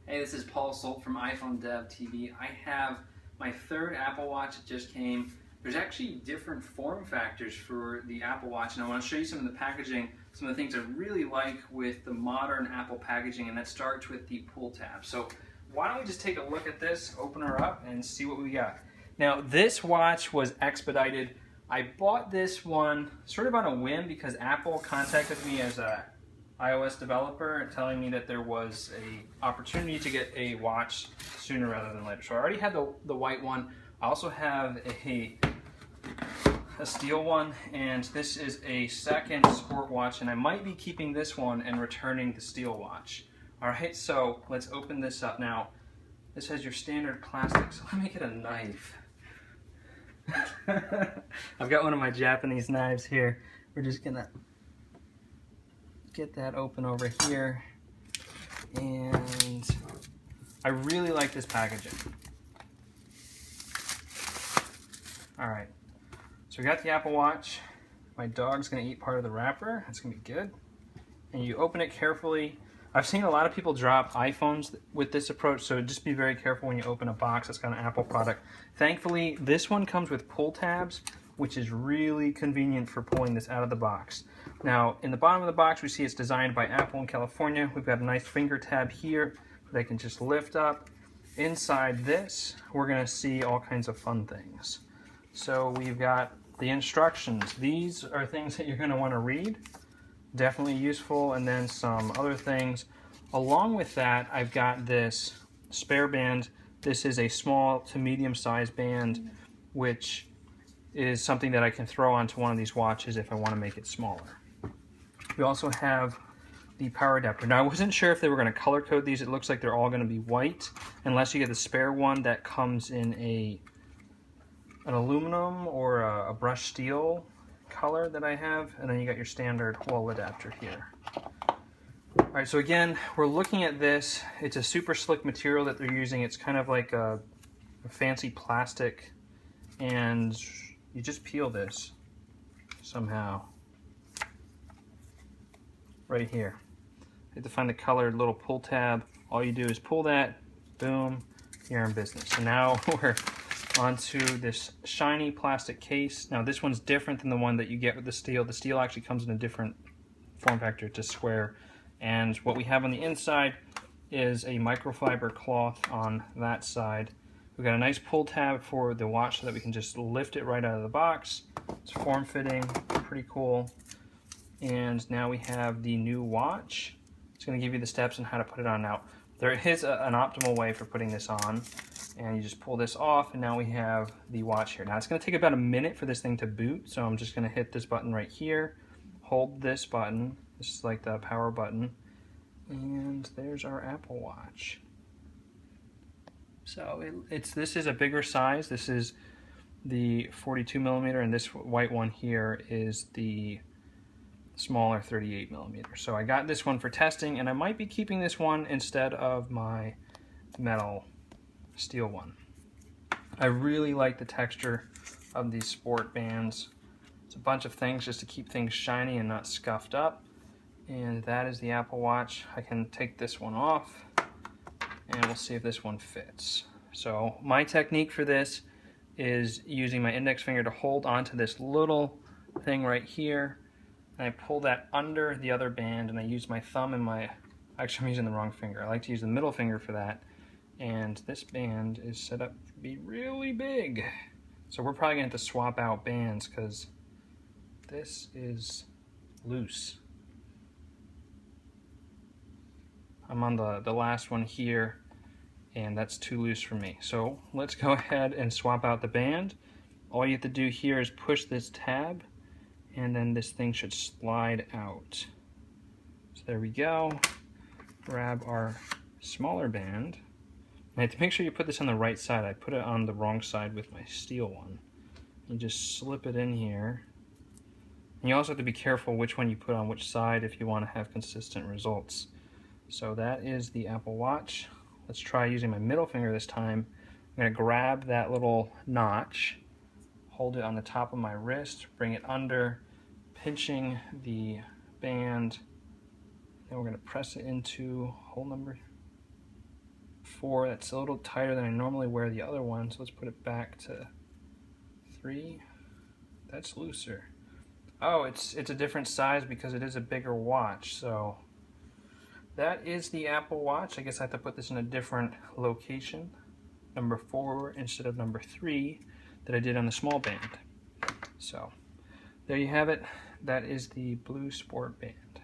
Hey, this is Paul Solt from iPhone Dev TV. I have my third Apple Watch that just came. There's actually different form factors for the Apple Watch, and I want to show you some of the packaging, some of the things I really like with the modern Apple packaging, and that starts with the pull tab. So why don't we just take a look at this, open her up, and see what we got. Now, this watch was expedited. I bought this one sort of on a whim because Apple contacted me as a iOS developer telling me that there was a opportunity to get a watch sooner rather than later. So I already had the white one. I also have a steel one, and this is a second sport watch, and I might be keeping this one and returning the steel watch. All right, so let's open this up now. This has your standard plastic, so let me get a knife. I've got one of my Japanese knives here. We're just gonna get that open over here, and I really like this packaging. All right, so we got the Apple Watch. My dog's gonna eat part of the wrapper. That's gonna be good. And you open it carefully. I've seen a lot of people drop iPhones with this approach, so just be very careful when you open a box that's got an Apple product. Thankfully, this one comes with pull tabs, which is really convenient for pulling this out of the box. Now, in the bottom of the box, we see it's designed by Apple in California. We've got a nice finger tab here that I can just lift up. Inside this, we're gonna see all kinds of fun things. So we've got the instructions. These are things that you're gonna wanna read. Definitely useful, and then some other things. Along with that, I've got this spare band. This is a small to medium-sized band, which is something that I can throw onto one of these watches if I want to make it smaller. We also have the power adapter. Now, I wasn't sure if they were going to color code these. It looks like they're all going to be white, unless you get the spare one that comes in an aluminum or a brushed steel color that I have, and then you got your standard wall adapter here. All right, so again, we're looking at this. It's a super slick material that they're using. It's kind of like a fancy plastic, and you just peel this somehow right here. You have to find the colored little pull tab. All you do is pull that, boom, you're in business. So now we're onto this shiny plastic case. Now this one's different than the one that you get with the steel. The steel actually comes in a different form factor. It's a square. And what we have on the inside is a microfiber cloth on that side. We've got a nice pull tab for the watch so that we can just lift it right out of the box. It's form-fitting, pretty cool. And now we have the new watch. It's going to give you the steps on how to put it on. Now, there is an optimal way for putting this on, and you just pull this off, and now we have the watch here. Now, it's going to take about a minute for this thing to boot, so I'm just going to hit this button right here, hold this button. This is like the power button, and there's our Apple Watch. So this is a bigger size. This is the 42 millimeter, and this white one here is the smaller 38 millimeter. So I got this one for testing, and I might be keeping this one instead of my metal steel one. I really like the texture of these sport bands. It's a bunch of things just to keep things shiny and not scuffed up. And that is the Apple Watch. I can take this one off, and we'll see if this one fits. So my technique for this is using my index finger to hold onto this little thing right here, and I pull that under the other band, and I use my thumb and actually I'm using the wrong finger. I like to use the middle finger for that, and this band is set up to be really big. So we're probably going to have to swap out bands because this is loose. I'm on the last one here, and that's too loose for me. So let's go ahead and swap out the band. All you have to do here is push this tab, and then this thing should slide out. So there we go. Grab our smaller band. I have to make sure you put this on the right side. I put it on the wrong side with my steel one. You just slip it in here. And you also have to be careful which one you put on which side if you want to have consistent results. So that is the Apple Watch. Let's try using my middle finger this time. I'm going to grab that little notch, hold it on the top of my wrist, bring it under, pinching the band. Then we're going to press it into hole number 4. That's a little tighter than I normally wear the other one, so let's put it back to 3. That's looser. Oh, it's a different size because it is a bigger watch. So that is the Apple Watch. I guess I have to put this in a different location. Number 4 instead of number 3 that I did on the small band. So there you have it. That is the Blue Sport Band.